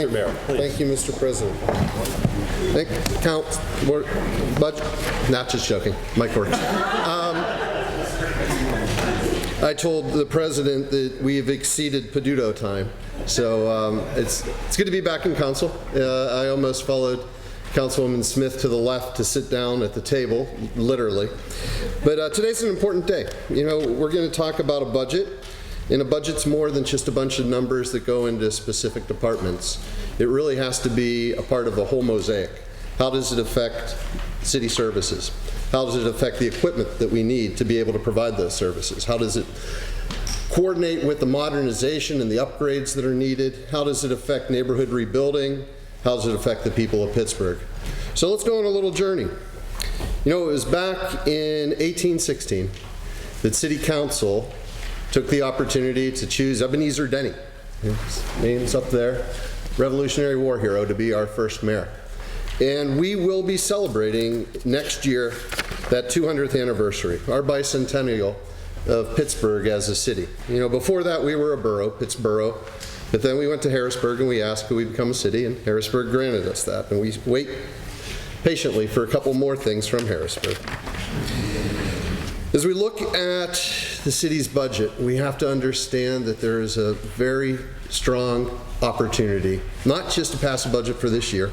Mr. Mayor, please. Thank you, Mr. President. Budget, not just joking, Mike works. I told the President that we have exceeded Peduto time, so it's good to be back in council. I almost followed Councilwoman Smith to the left to sit down at the table, literally. But today's an important day. You know, we're going to talk about a budget, and a budget's more than just a bunch of numbers that go into specific departments. It really has to be a part of the whole mosaic. How does it affect city services? How does it affect the equipment that we need to be able to provide those services? How does it coordinate with the modernization and the upgrades that are needed? How does it affect neighborhood rebuilding? How does it affect the people of Pittsburgh? So let's go on a little journey. You know, it was back in 1816 that City Council took the opportunity to choose Ebenezer Denny, his name's up there, Revolutionary War hero, to be our first mayor. And we will be celebrating next year that 200th anniversary, our bicentennial of Pittsburgh as a city. You know, before that we were a borough, Pittsburgh, but then we went to Harrisburg and we asked could we become a city, and Harrisburg granted us that. And we wait patiently for a couple more things from Harrisburg. As we look at the city's budget, we have to understand that there is a very strong opportunity, not just to pass a budget for this year,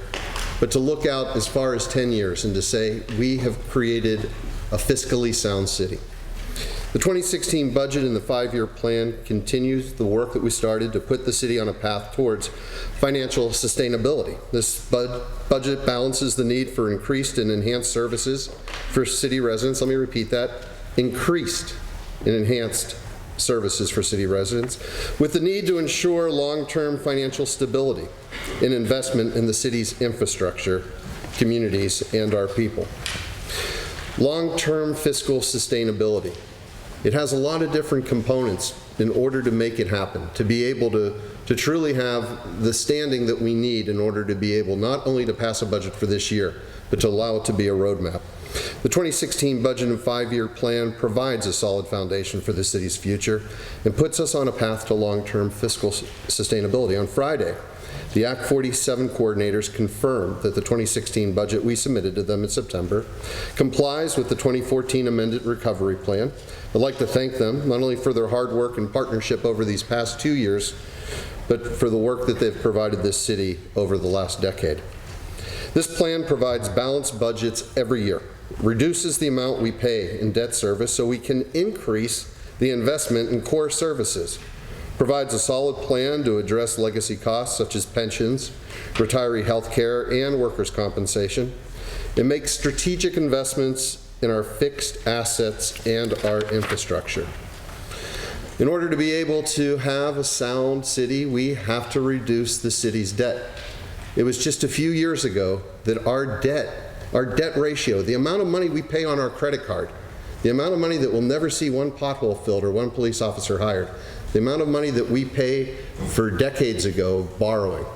but to look out as far as 10 years and to say we have created a fiscally sound city. The 2016 budget and the 5-year plan continues the work that we started to put the city on a path towards financial sustainability. This budget balances the need for increased and enhanced services for city residents. Let me repeat that. Increased and enhanced services for city residents, with the need to ensure long-term financial stability and investment in the city's infrastructure, communities, and our people. Long-term fiscal sustainability. It has a lot of different components in order to make it happen, to be able to truly have the standing that we need in order to be able not only to pass a budget for this year, but to allow it to be a roadmap. The 2016 budget and 5-year plan provides a solid foundation for the city's future and puts us on a path to long-term fiscal sustainability. On Friday, the Act 47 coordinators confirmed that the 2016 budget we submitted to them in September complies with the 2014 amended recovery plan. I'd like to thank them not only for their hard work and partnership over these past 2 years, but for the work that they've provided this city over the last decade. This plan provides balanced budgets every year, reduces the amount we pay in debt service so we can increase the investment in core services, provides a solid plan to address legacy costs such as pensions, retiree health care, and workers' compensation. It makes strategic investments in our fixed assets and our infrastructure. In order to be able to have a sound city, we have to reduce the city's debt. It was just a few years ago that our debt ratio, the amount of money we pay on our credit card, the amount of money that will never see one pothole filled or one police officer hired, the amount of money that we pay for decades ago borrowing,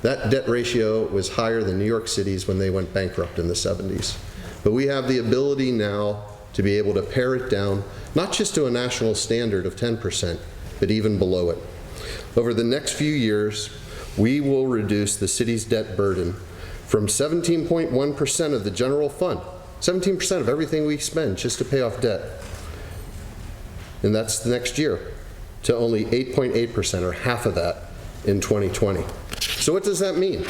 that debt ratio was higher than New York City's when they went bankrupt in the 70s. But we have the ability now to be able to pare it down, not just to a national standard of 10%, but even below it. Over the next few years, we will reduce the city's debt burden from 17.1% of the general fund, 17% of everything we spend just to pay off debt, and that's the next year, to only 8.8%, or half of that, in 2020. So what does that mean?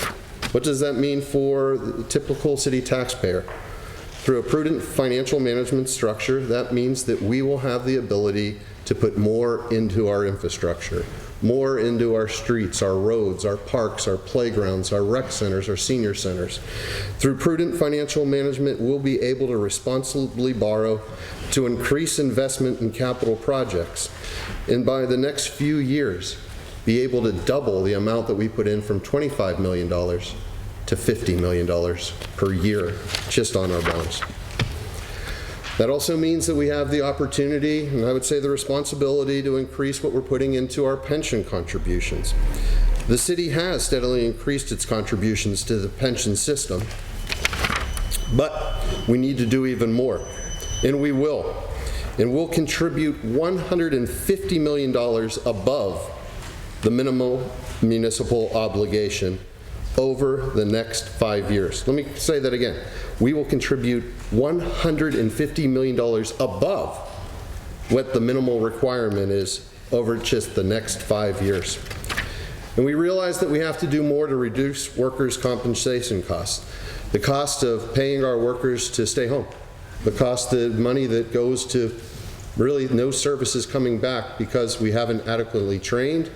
What does that mean for the typical city taxpayer? Through a prudent financial management structure, that means that we will have the ability to put more into our infrastructure, more into our streets, our roads, our parks, our playgrounds, our rec centers, our senior centers. Through prudent financial management, we'll be able to responsibly borrow to increase investment in capital projects, and by the next few years, be able to double the amount that we put in from $25 million to $50 million per year just on our bonds. That also means that we have the opportunity, and I would say the responsibility, to increase what we're putting into our pension contributions. The city has steadily increased its contributions to the pension system, but we need to do even more, and we will. And we'll contribute $150 million above the minimum municipal obligation over the next 5 years. Let me say that again. We will contribute $150 million above what the minimal requirement is over just the next 5 years. And we realize that we have to do more to reduce workers' compensation costs. The cost of paying our workers to stay home. The cost of money that goes to really no services coming back because we haven't adequately trained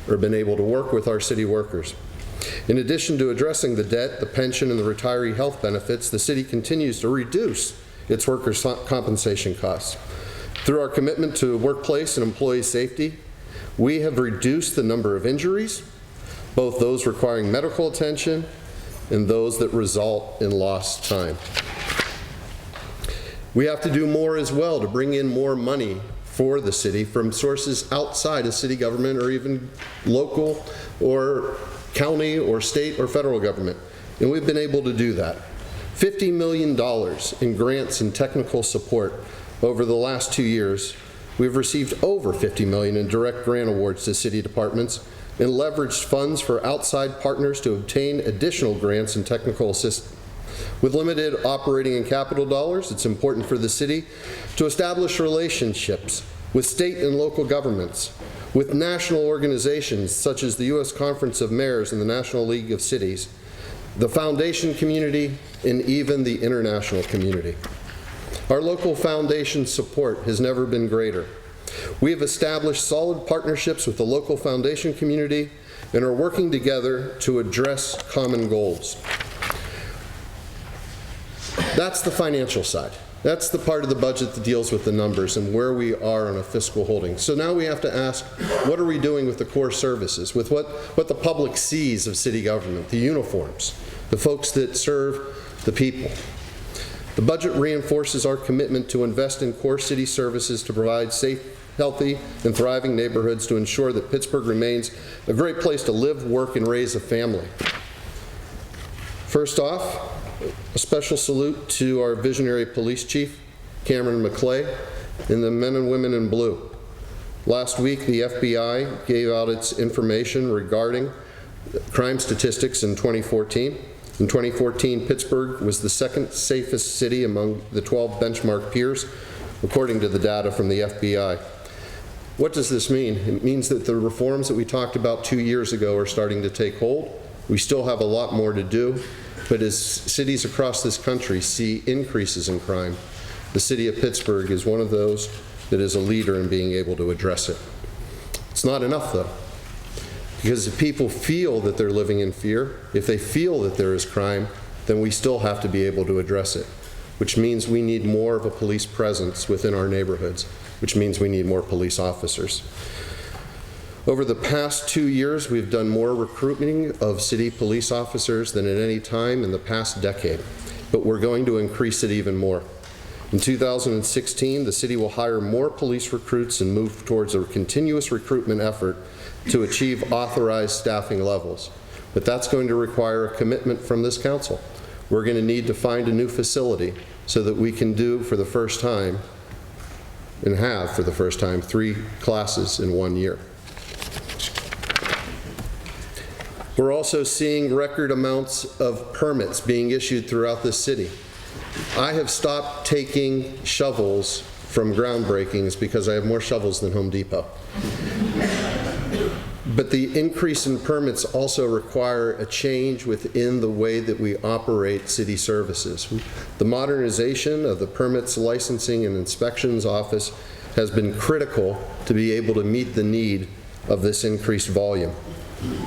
or been able to work with our city workers. In addition to addressing the debt, the pension, and the retiree health benefits, the city continues to reduce its workers' compensation costs. Through our commitment to workplace and employee safety, we have reduced the number of injuries, both those requiring medical attention and those that result in lost time. We have to do more as well to bring in more money for the city from sources outside of city government or even local or county or state or federal government. And we've been able to do that. $50 million in grants and technical support over the last 2 years. We've received over $50 million in direct grant awards to city departments and leveraged funds for outside partners to obtain additional grants and technical assistance. With limited operating and capital dollars, it's important for the city to establish relationships with state and local governments, with national organizations such as the U.S. Conference of Mayors and the National League of Cities, the foundation community, and even the international community. Our local foundation support has never been greater. We have established solid partnerships with the local foundation community and are working together to address common goals. That's the financial side. That's the part of the budget that deals with the numbers and where we are on a fiscal holding. So now we have to ask, what are we doing with the core services, with what the public sees of city government, the uniforms, the folks that serve the people? The budget reinforces our commitment to invest in core city services to provide safe, healthy, and thriving neighborhoods to ensure that Pittsburgh remains a great place to live, work, and raise a family. First off, a special salute to our visionary police chief, Cameron McClay, and the men and women in blue. Last week, the FBI gave out its information regarding crime statistics in 2014. In 2014, Pittsburgh was the second safest city among the 12 benchmark peers, according to the data from the FBI. What does this mean? It means that the reforms that we talked about 2 years ago are starting to take hold. We still have a lot more to do. But as cities across this country see increases in crime, the city of Pittsburgh is one of those that is a leader in being able to address it. It's not enough, though, because if people feel that they're living in fear, if they feel that there is crime, then we still have to be able to address it, which means we need more of a police presence within our neighborhoods, which means we need more police officers. Over the past 2 years, we've done more recruiting of city police officers than at any time in the past decade, but we're going to increase it even more. In 2016, the city will hire more police recruits and move towards a continuous recruitment effort to achieve authorized staffing levels. But that's going to require a commitment from this council. We're going to need to find a new facility so that we can do for the first time, and have for the first time, 3 classes in 1 year. We're also seeing record amounts of permits being issued throughout the city. I have stopped taking shovels from groundbreakings because I have more shovels than Home Depot. But the increase in permits also require a change within the way that we operate city services. The modernization of the Permits, Licensing, and Inspections Office has been critical to be able to meet the need of this increased volume.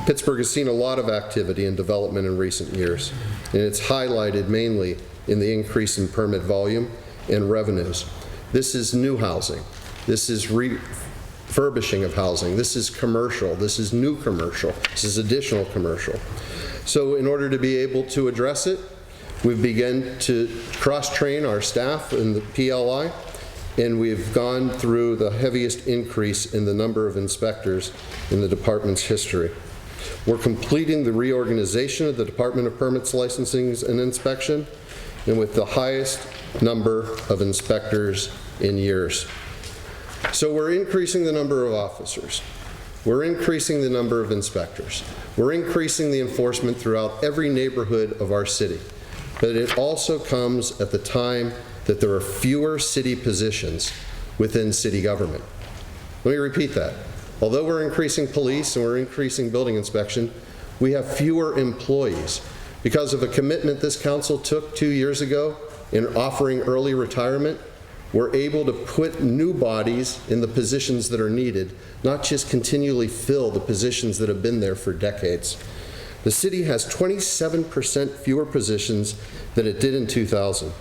Pittsburgh has seen a lot of activity and development in recent years, and it's highlighted mainly in the increase in permit volume and revenues. This is new housing. This is refurbishing of housing. This is commercial. This is new commercial. This is additional commercial. So in order to be able to address it, we've begun to cross-train our staff in the PLI, and we've gone through the heaviest increase in the number of inspectors in the department's history. We're completing the reorganization of the Department of Permits, Licensing, and Inspection, and with the highest number of inspectors in years. So we're increasing the number of officers. we're increasing the number of inspectors. We're increasing the enforcement throughout every neighborhood of our city. But it also comes at the time that there are fewer city positions within city government. Let me repeat that. Although we're increasing police and we're increasing building inspection, we have fewer employees. Because of a commitment this council took 2 years ago in offering early retirement, we're able to put new bodies in the positions that are needed, not just continually fill the positions that have been there for decades. The city has 27% fewer positions than it did in 2000.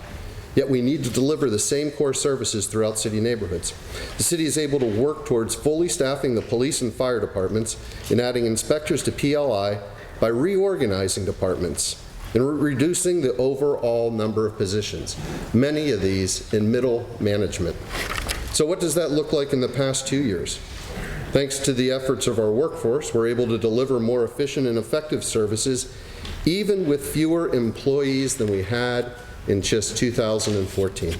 Yet we need to deliver the same core services throughout city neighborhoods. The city is able to work towards fully staffing the police and fire departments and adding inspectors to PLI by reorganizing departments and reducing the overall number of positions, many of these in middle management. So what does that look like in the past 2 years? Thanks to the efforts of our workforce, we're able to deliver more efficient and effective services, even with fewer employees than we had in just 2014.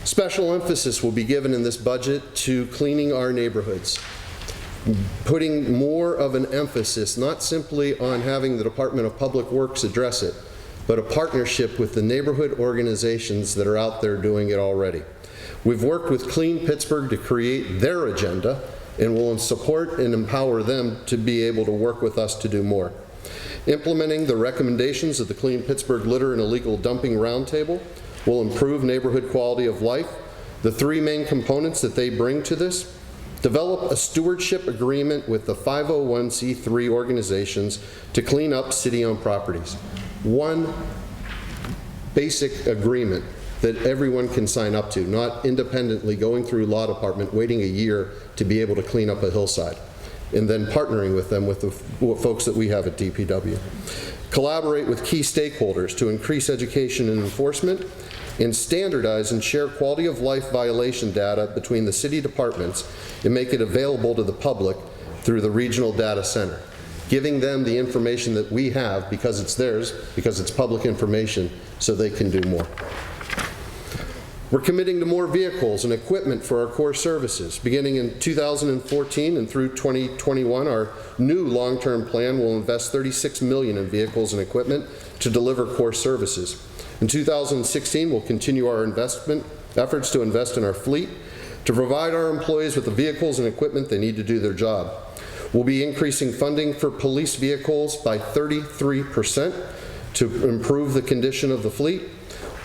Special emphasis will be given in this budget to cleaning our neighborhoods, putting more of an emphasis not simply on having the Department of Public Works address it, but a partnership with the neighborhood organizations that are out there doing it already. We've worked with Clean Pittsburgh to create their agenda, and will support and empower them to be able to work with us to do more. Implementing the recommendations of the Clean Pittsburgh Litter and Illegal Dumping Roundtable will improve neighborhood quality of life. The three main components that they bring to this: develop a stewardship agreement with the 501c3 organizations to clean up city-owned properties. One basic agreement that everyone can sign up to, not independently going through law department, waiting a year to be able to clean up a hillside, and then partnering with them with the folks that we have at DPW. Collaborate with key stakeholders to increase education and enforcement, and standardize and share quality of life violation data between the city departments and make it available to the public through the regional data center, giving them the information that we have because it's theirs, because it's public information, so they can do more. We're committing to more vehicles and equipment for our core services. Beginning in 2014 and through 2021, our new long-term plan will invest $36 million in vehicles and equipment to deliver core services. In 2016, we'll continue our efforts to invest in our fleet to provide our employees with the vehicles and equipment they need to do their job. We'll be increasing funding for police vehicles by 33% to improve the condition of the fleet.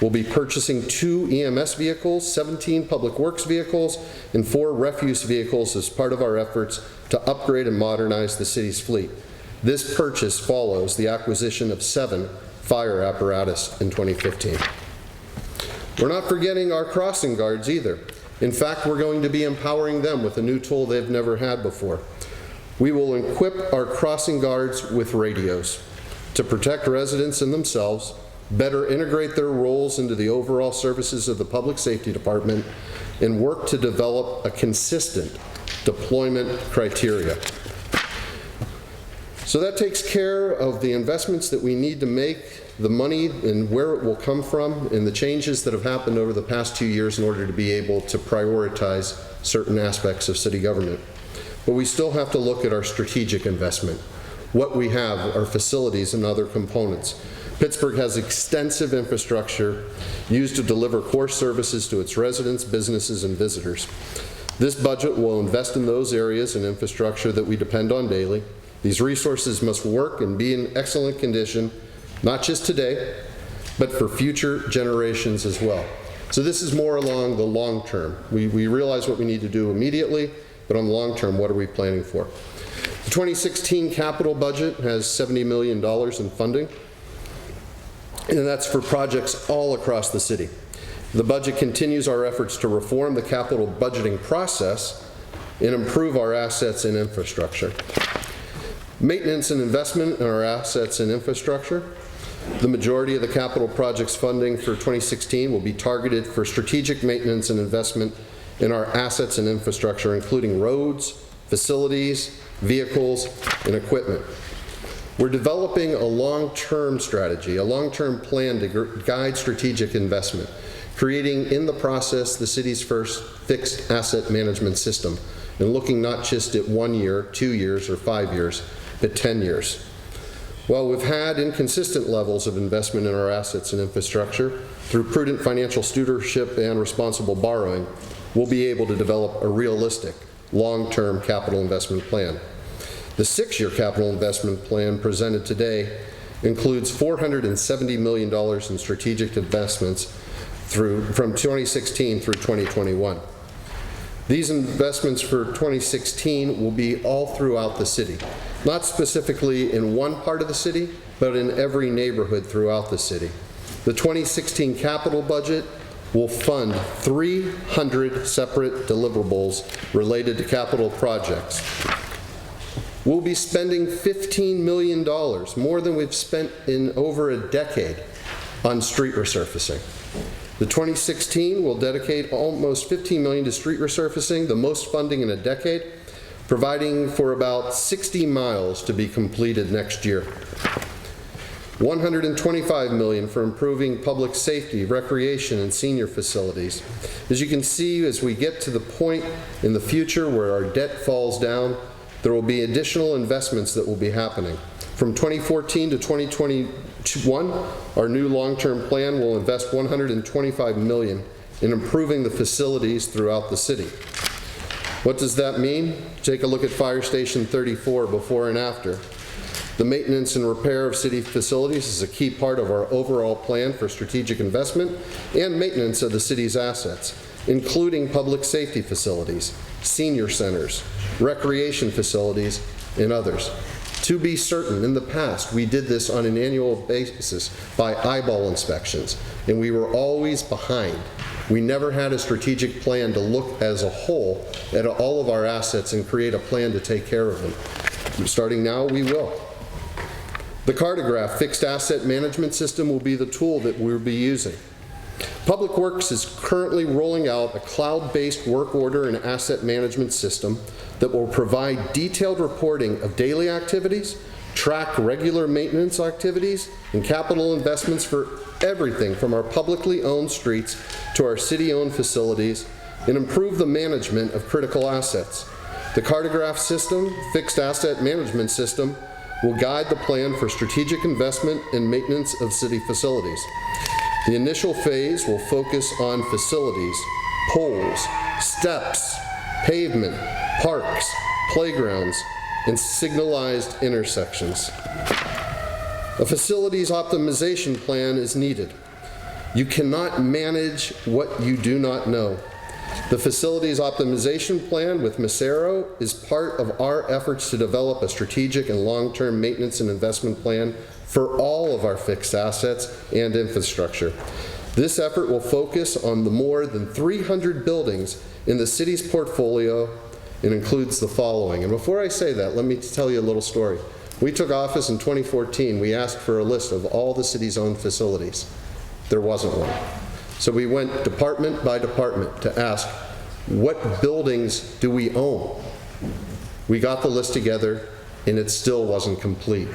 We'll be purchasing 2 EMS vehicles, 17 public works vehicles, and 4 refuse vehicles as part of our efforts to upgrade and modernize the city's fleet. This purchase follows the acquisition of 7 fire apparatus in 2015. We're not forgetting our crossing guards either. In fact, we're going to be empowering them with a new tool they've never had before. We will equip our crossing guards with radios to protect residents and themselves, better integrate their roles into the overall services of the Public Safety Department, and work to develop a consistent deployment criteria. So that takes care of the investments that we need to make, the money and where it will come from, and the changes that have happened over the past 2 years in order to be able to prioritize certain aspects of city government. But we still have to look at our strategic investment, what we have, our facilities and other components. Pittsburgh has extensive infrastructure used to deliver core services to its residents, businesses, and visitors. This budget will invest in those areas and infrastructure that we depend on daily. These resources must work and be in excellent condition, not just today, but for future generations as well. So this is more along the long term. We realize what we need to do immediately, but on the long term, what are we planning for? The 2016 capital budget has $70 million in funding, and that's for projects all across the city. The budget continues our efforts to reform the capital budgeting process and improve our assets and infrastructure. Maintenance and investment in our assets and infrastructure. The majority of the capital projects funding for 2016 will be targeted for strategic maintenance and investment in our assets and infrastructure, including roads, facilities, vehicles, and equipment. We're developing a long-term strategy, a long-term plan to guide strategic investment, creating in the process the city's first fixed asset management system and looking not just at 1 year, 2 years, or 5 years, but 10 years. While we've had inconsistent levels of investment in our assets and infrastructure, through prudent financial stewardship and responsible borrowing, we'll be able to develop a realistic, long-term capital investment plan. The 6-year capital investment plan presented today includes $470 million in strategic investments from 2016 through 2021. These investments for 2016 will be all throughout the city, not specifically in one part of the city, but in every neighborhood throughout the city. The 2016 capital budget will fund 300 separate deliverables related to capital projects. We'll be spending $15 million, more than we've spent in over a decade, on street resurfacing. The 2016 will dedicate almost $15 million to street resurfacing, the most funding in a decade, providing for about 60 miles to be completed next year. $125 million for improving public safety, recreation, and senior facilities. As you can see, as we get to the point in the future where our debt falls down, there will be additional investments that will be happening. From 2014 to 2021, our new long-term plan will invest $125 million in improving the facilities throughout the city. What does that mean? Take a look at Fire Station 34 before and after. The maintenance and repair of city facilities is a key part of our overall plan for strategic investment and maintenance of the city's assets, including public safety facilities, senior centers, recreation facilities, and others. To be certain, in the past, we did this on an annual basis by eyeball inspections, and we were always behind. We never had a strategic plan to look as a whole at all of our assets and create a plan to take care of them. Starting now, we will. The Cartograph fixed asset management system will be the tool that we'll be using. Public Works is currently rolling out a cloud-based work order and asset management system that will provide detailed reporting of daily activities, track regular maintenance activities, and capital investments for everything from our publicly owned streets to our city-owned facilities, and improve the management of critical assets. The Cartograph system, fixed asset management system, will guide the plan for strategic investment and maintenance of city facilities. The initial phase will focus on facilities, poles, steps, pavement, parks, playgrounds, and signalized intersections. A facilities optimization plan is needed. You cannot manage what you do not know. The facilities optimization plan with Macero is part of our efforts to develop a strategic and long-term maintenance and investment plan for all of our fixed assets and infrastructure. This effort will focus on the more than 300 buildings in the city's portfolio and includes the following. And before I say that, let me tell you a little story. We took office in 2014. We asked for a list of all the city's owned facilities. There wasn't one. So we went department by department to ask, what buildings do we own? We got the list together, and it still wasn't complete.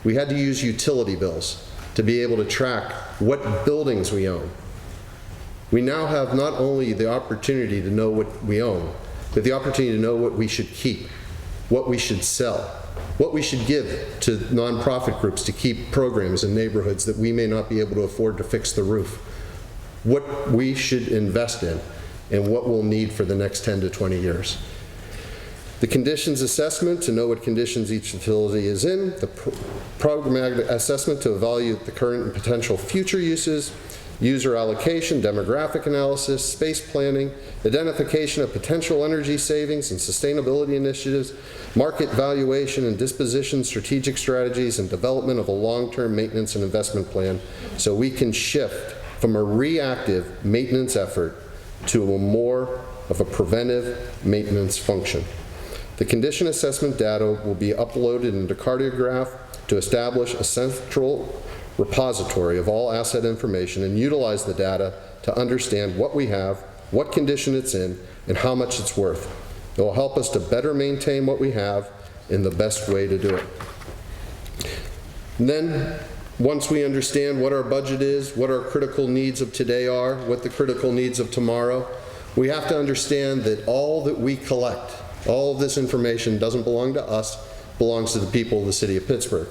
We had to use utility bills to be able to track what buildings we own. We now have not only the opportunity to know what we own, but the opportunity to know what we should keep, what we should sell, what we should give to nonprofit groups to keep programs in neighborhoods that we may not be able to afford to fix the roof, what we should invest in, and what we'll need for the next 10 to 20 years. The conditions assessment to know what conditions each facility is in, the programmatic assessment to evaluate the current and potential future uses, user allocation, demographic analysis, space planning, identification of potential energy savings and sustainability initiatives, market valuation and disposition strategic strategies, and development of a long-term maintenance and investment plan so we can shift from a reactive maintenance effort to a more of a preventive maintenance function. The condition assessment data will be uploaded into Cartograph to establish a central repository of all asset information and utilize the data to understand what we have, what condition it's in, and how much it's worth. It will help us to better maintain what we have in the best way to do it. And then, once we understand what our budget is, what our critical needs of today are, what the critical needs of tomorrow, we have to understand that all that we collect All of this information doesn't belong to us, belongs to the people of the city of Pittsburgh.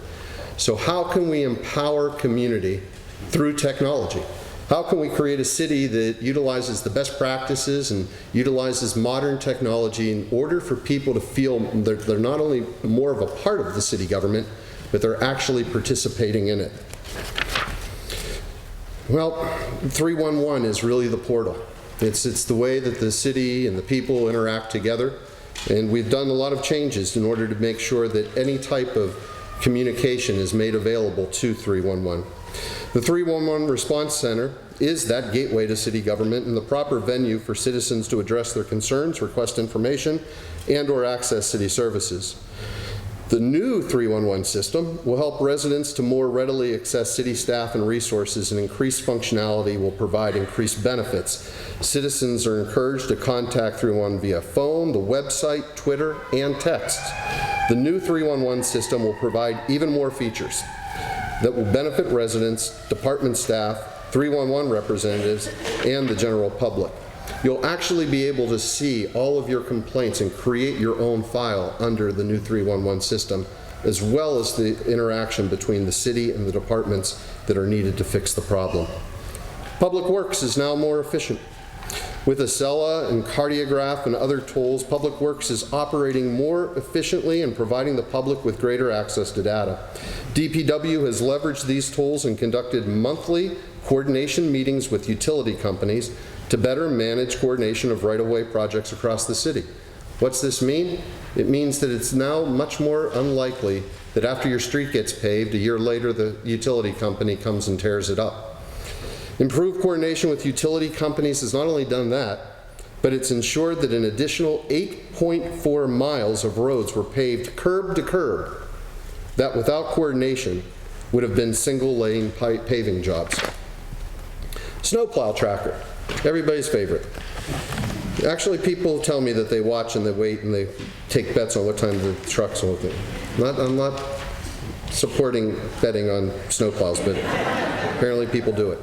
So how can we empower community through technology? How can we create a city that utilizes the best practices and utilizes modern technology in order for people to feel they're not only more of a part of the city government, but they're actually participating in it? Well, 311 is really the portal. It's the way that the city and the people interact together, and we've done a lot of changes in order to make sure that any type of communication is made available to 311. The 311 Response Center is that gateway to city government and the proper venue for citizens to address their concerns, request information, and/or access city services. The new 311 system will help residents to more readily access city staff and resources, and increased functionality will provide increased benefits. Citizens are encouraged to contact 311 via phone, the website, Twitter, and text. The new 311 system will provide even more features that will benefit residents, department staff, 311 representatives, and the general public. You'll actually be able to see all of your complaints and create your own file under the new 311 system, as well as the interaction between the city and the departments that are needed to fix the problem. Public Works is now more efficient. With Acela and Cardiograph and other tools, Public Works is operating more efficiently and providing the public with greater access to data. DPW has leveraged these tools and conducted monthly coordination meetings with utility companies to better manage coordination of right-of-way projects across the city. What's this mean? It means that it's now much more unlikely that after your street gets paved, a year later the utility company comes and tears it up. Improved coordination with utility companies has not only done that, but it's ensured that an additional 8.4 miles of roads were paved curb to curb that without coordination would have been single-lane paving jobs. Snowplow Tracker, everybody's favorite. Actually, people tell me that they watch and they wait and they take bets on what time the trucks will open. I'm not supporting betting on snowplows, but apparently people do it.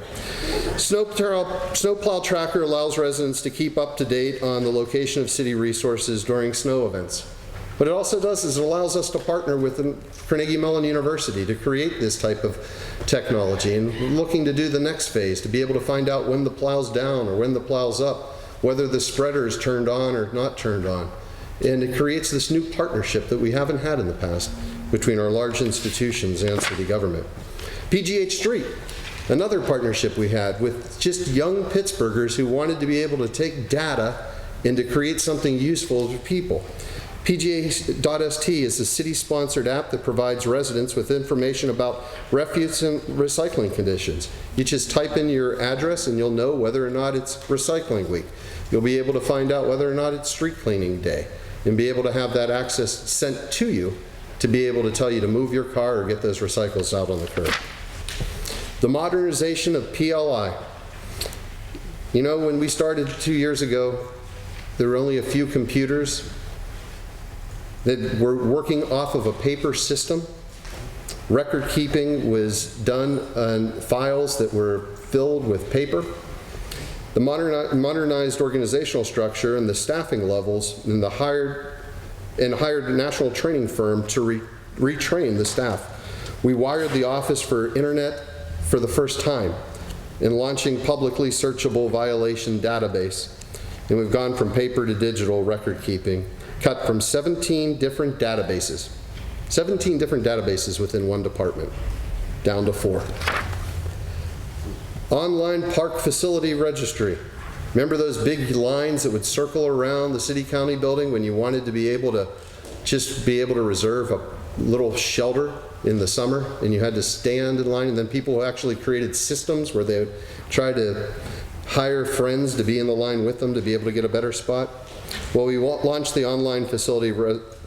Snowplow Tracker allows residents to keep up to date on the location of city resources during snow events. What it also does is it allows us to partner with Carnegie Mellon University to create this type of technology, and we're looking to do the next phase, to be able to find out when the plow's down or when the plow's up, whether the spreader is turned on or not turned on. And it creates this new partnership that we haven't had in the past between our large institutions and city government. PGH Street, another partnership we had with just young Pittsburghers who wanted to be able to take data and to create something useful to people. PGA.st is a city-sponsored app that provides residents with information about refuse and recycling conditions. You just type in your address and you'll know whether or not it's recycling week. You'll be able to find out whether or not it's street cleaning day and be able to have that access sent to you to be able to tell you to move your car or get those recycles out on the curb. The modernization of PLI. You know, when we started 2 years ago, there were only a few computers that were working off of a paper system. Record keeping was done on files that were filled with paper. The modernized organizational structure and the staffing levels and the hired a national training firm to retrain the staff. We wired the office for internet for the first time in launching publicly searchable violation database. And we've gone from paper to digital record keeping, cut from 17 different databases within one department, down to 4. Online park facility registry. Remember those big lines that would circle around the city-county building when you wanted to be able to just be able to reserve a little shelter in the summer, and you had to stand in line, and then people actually created systems where they would try to hire friends to be in the line with them to be able to get a better spot? Well, we launched the online facility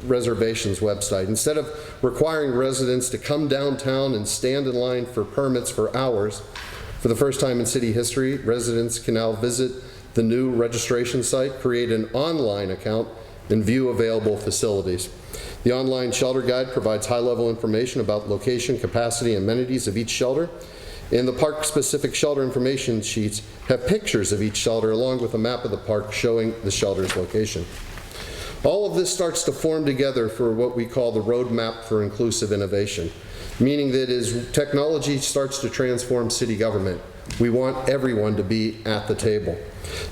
reservations website. Instead of requiring residents to come downtown and stand in line for permits for hours, for the first time in city history, residents can now visit the new registration site, create an online account, and view available facilities. The online shelter guide provides high-level information about location, capacity, and amenities of each shelter. And the park-specific shelter information sheets have pictures of each shelter along with a map of the park showing the shelter's location. All of this starts to form together for what we call the roadmap for inclusive innovation, meaning that as technology starts to transform city government, we want everyone to be at the table.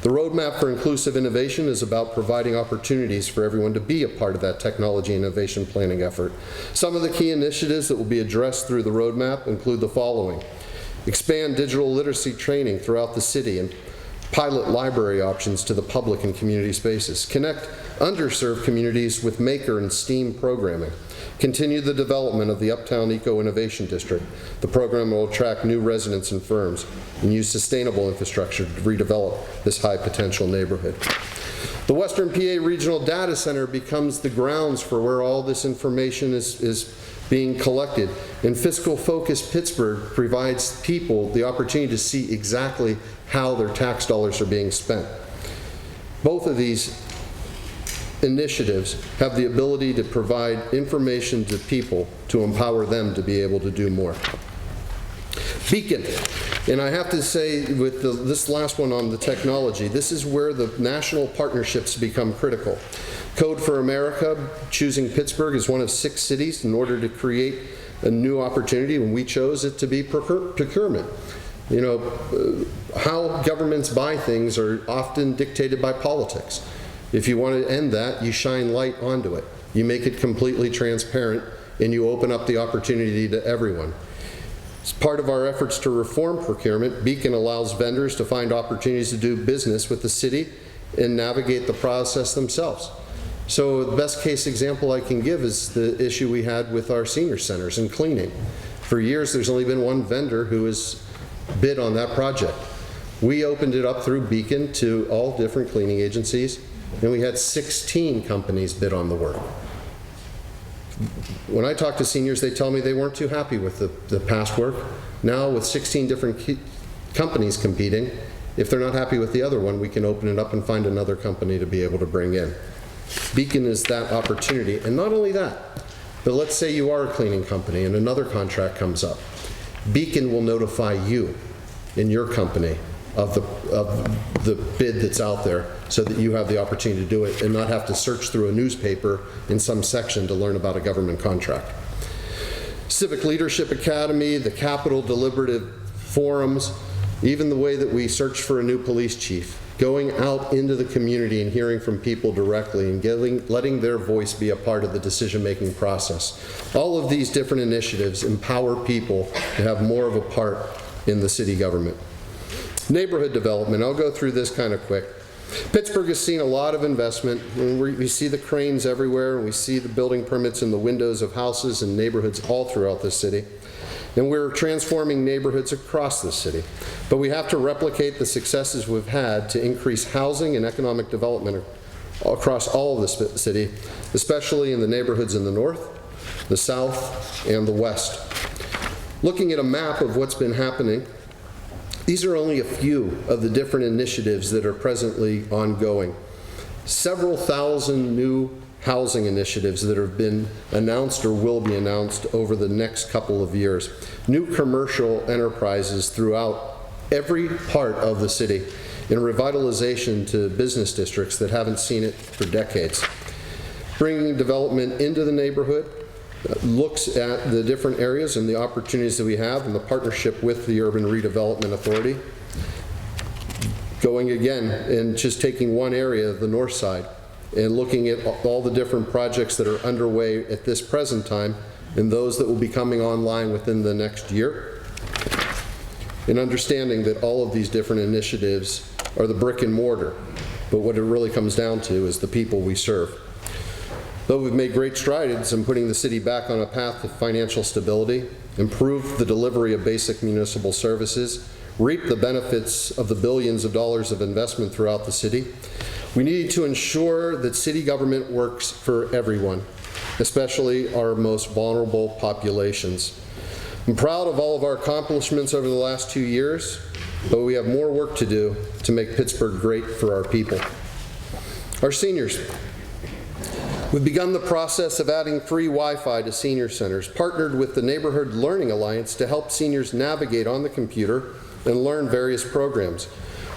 The roadmap for inclusive innovation is about providing opportunities for everyone to be a part of that technology innovation planning effort. Some of the key initiatives that will be addressed through the roadmap include the following: expand digital literacy training throughout the city and pilot library options to the public and community spaces, connect underserved communities with maker and STEAM programming, continue the development of the Uptown Eco-Innovation District. The program will attract new residents and firms and use sustainable infrastructure to redevelop this high-potential neighborhood. The Western PA Regional Data Center becomes the grounds for where all this information is being collected, and fiscal-focused Pittsburgh provides people the opportunity to see exactly how their tax dollars are being spent. Both of these initiatives have the ability to provide information to people to empower them to be able to do more. Beacon, and I have to say with this last one on the technology, this is where the national partnerships become critical. Code for America choosing Pittsburgh as one of 6 cities in order to create a new opportunity, and we chose it to be procurement. You know, how governments buy things are often dictated by politics. If you want to end that, you shine light onto it. You make it completely transparent, and you open up the opportunity to everyone. As part of our efforts to reform procurement, Beacon allows vendors to find opportunities to do business with the city and navigate the process themselves. So the best case example I can give is the issue we had with our senior centers and cleaning. For years, there's only been one vendor who has bid on that project. We opened it up through Beacon to all different cleaning agencies, and we had 16 companies bid on the work. When I talk to seniors, they tell me they weren't too happy with the past work. Now, with 16 different companies competing, if they're not happy with the other one, we can open it up and find another company to be able to bring in. Beacon is that opportunity. And not only that, but let's say you are a cleaning company and another contract comes up. Beacon will notify you in your company of the bid that's out there so that you have the opportunity to do it and not have to search through a newspaper in some section to learn about a government contract. Civic Leadership Academy, the Capitol Deliberative Forums, even the way that we search for a new police chief, going out into the community and hearing from people directly and letting their voice be a part of the decision-making process. All of these different initiatives empower people to have more of a part in the city government. Neighborhood development, I'll go through this kind of quick. Pittsburgh has seen a lot of investment. We see the cranes everywhere, and we see the building permits in the windows of houses and neighborhoods all throughout the city. And we're transforming neighborhoods across the city. But we have to replicate the successes we've had to increase housing and economic development across all of the city, especially in the neighborhoods in the north, the south, and the west. Looking at a map of what's been happening, these are only a few of the different initiatives that are presently ongoing. Several thousand new housing initiatives that have been announced or will be announced over the next couple of years. New commercial enterprises throughout every part of the city in revitalization to business districts that haven't seen it for decades. Bringing development into the neighborhood, looks at the different areas and the opportunities that we have in the partnership with the Urban Redevelopment Authority. Going again and just taking one area, the north side, and looking at all the different projects that are underway at this present time and those that will be coming online within the next year. And understanding that all of these different initiatives are the brick and mortar, but what it really comes down to is the people we serve. Though we've made great strides in putting the city back on a path to financial stability, improve the delivery of basic municipal services, reap the benefits of the billions of dollars of investment throughout the city, we need to ensure that city government works for everyone, especially our most vulnerable populations. I'm proud of all of our accomplishments over the last 2 years, but we have more work to do to make Pittsburgh great for our people. Our seniors. We've begun the process of adding free Wi-Fi to senior centers, partnered with the Neighborhood Learning Alliance to help seniors navigate on the computer and learn various programs.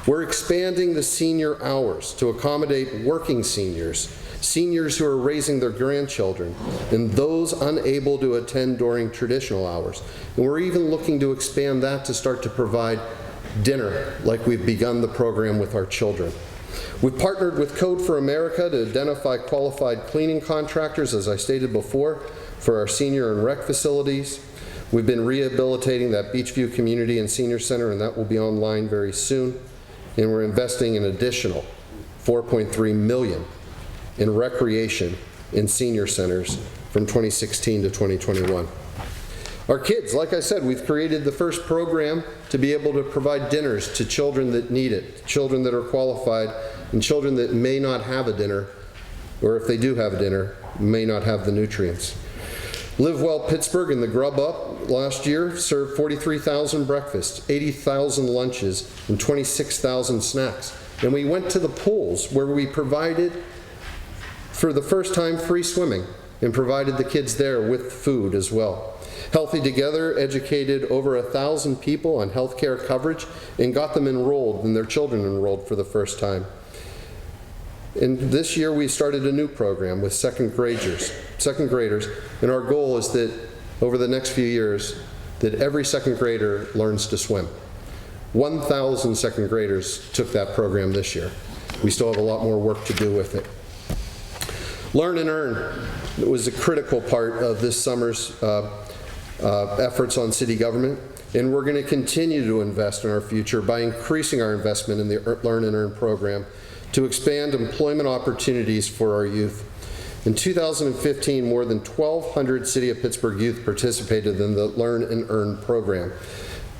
We're expanding the senior hours to accommodate working seniors, seniors who are raising their grandchildren, and those unable to attend during traditional hours. And we're even looking to expand that to start to provide dinner, like we've begun the program with our children. We've partnered with Code for America to identify qualified cleaning contractors, as I stated before, for our senior and rec facilities. We've been rehabilitating that Beachview Community and Senior Center, and that will be online very soon. And we're investing an additional $4.3 million in recreation in senior centers from 2016 to 2021. Our kids, like I said, we've created the first program to be able to provide dinners to children that need it, children that are qualified, and children that may not have a dinner, or if they do have a dinner, may not have the nutrients. Live Well Pittsburgh and the Grub Up last year served 43,000 breakfasts, 80,000 lunches, and 26,000 snacks. And we went to the pools where we provided, for the first time, free swimming, and provided the kids there with food as well. Healthy Together educated over 1,000 people on health care coverage and got them enrolled and their children enrolled for the first time. And this year we started a new program with second graders, and our goal is that over the next few years that every second grader learns to swim. 1,000 second graders took that program this year. We still have a lot more work to do with it. Learn and Earn was a critical part of this summer's efforts on city government, and we're going to continue to invest in our future by increasing our investment in the Learn and Earn program to expand employment opportunities for our youth. In 2015, more than 1,200 City of Pittsburgh youth participated in the Learn and Earn program,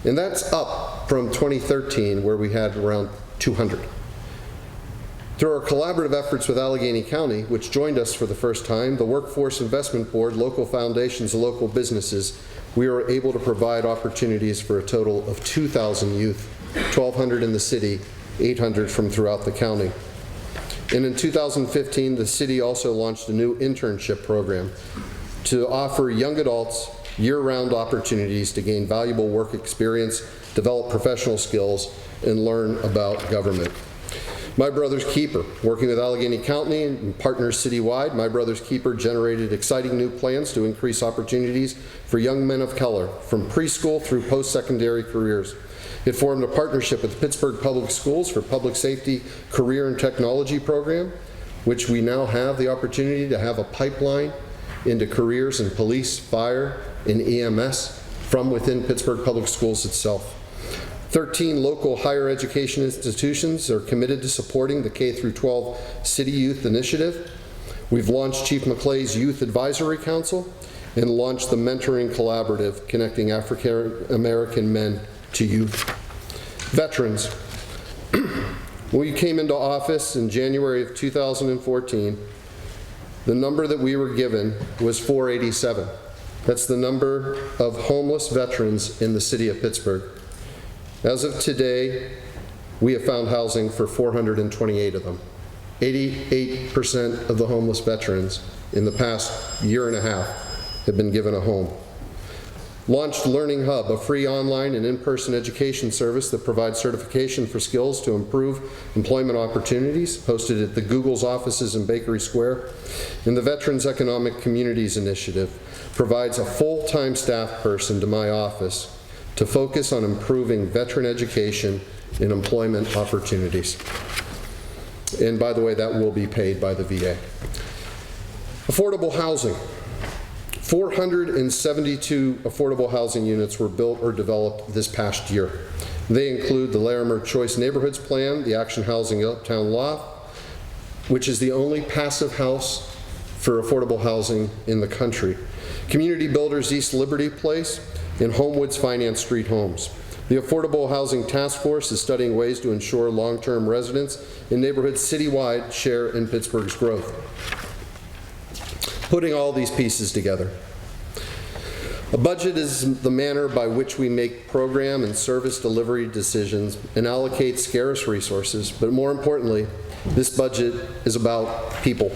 and that's up from 2013, where we had around 200. Through our collaborative efforts with Allegheny County, which joined us for the first time, the Workforce Investment Board, local foundations, and local businesses, we were able to provide opportunities for a total of 2,000 youth, 1,200 in the city, 800 from throughout the county. And in 2015, the city also launched a new internship program to offer young adults year-round opportunities to gain valuable work experience, develop professional skills, and learn about government. My Brother's Keeper, working with Allegheny County and partners citywide, My Brother's Keeper generated exciting new plans to increase opportunities for young men of color from preschool through post-secondary careers. It formed a partnership with Pittsburgh Public Schools for Public Safety Career and Technology Program, which we now have the opportunity to have a pipeline into careers in police, fire, and EMS from within Pittsburgh Public Schools itself. 13 local higher education institutions are committed to supporting the K-12 City Youth Initiative. We've launched Chief McClay's Youth Advisory Council and launched the Mentoring Collaborative, connecting African American men to youth. Veterans. When we came into office in January of 2014, the number that we were given was 487. That's the number of homeless veterans in the city of Pittsburgh. As of today, we have found housing for 428 of them. 88% of the homeless veterans in the past year and a half have been given a home. Launched Learning Hub, a free online and in-person education service that provides certification for skills to improve employment opportunities, hosted at the Google's offices in Bakery Square. And the Veterans Economic Communities Initiative provides a full-time staff person to my office to focus on improving veteran education and employment opportunities. And by the way, that will be paid by the VA. Affordable housing. 472 affordable housing units were built or developed this past year. They include the Larimer Choice Neighborhoods Plan, the Action Housing Uptown Loft, which is the only passive house for affordable housing in the country, Community Builders East Liberty Place, and Homewoods Finance Street Homes. The Affordable Housing Task Force is studying ways to ensure long-term residents in neighborhoods citywide share in Pittsburgh's growth. Putting all these pieces together. A budget is the manner by which we make program and service delivery decisions and allocate scarce resources, but more importantly, this budget is about people.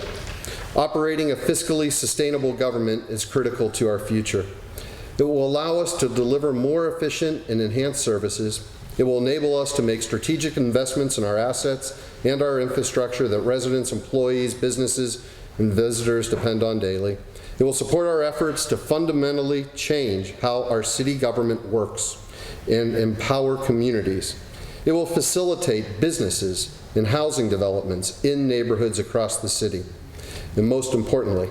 Operating a fiscally sustainable government is critical to our future. It will allow us to deliver more efficient and enhanced services, It will enable us to make strategic investments in our assets and our infrastructure that residents, employees, businesses, and visitors depend on daily. It will support our efforts to fundamentally change how our city government works and empower communities. It will facilitate businesses and housing developments in neighborhoods across the city. And most importantly,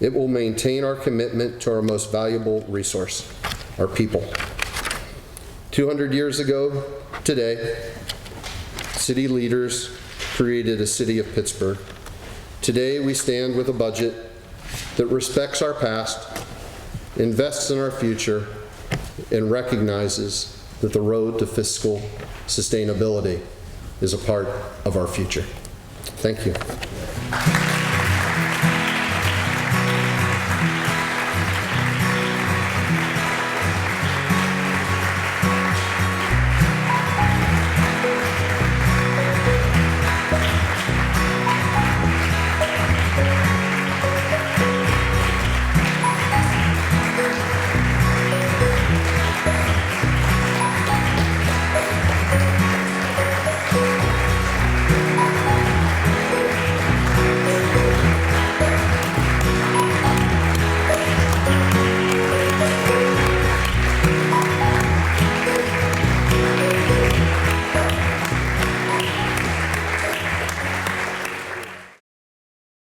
it will maintain our commitment to our most valuable resource, our people. 200 years ago today, city leaders created a city of Pittsburgh. Today we stand with a budget that respects our past, invests in our future, and recognizes that the road to fiscal sustainability is a part of our future. Thank you.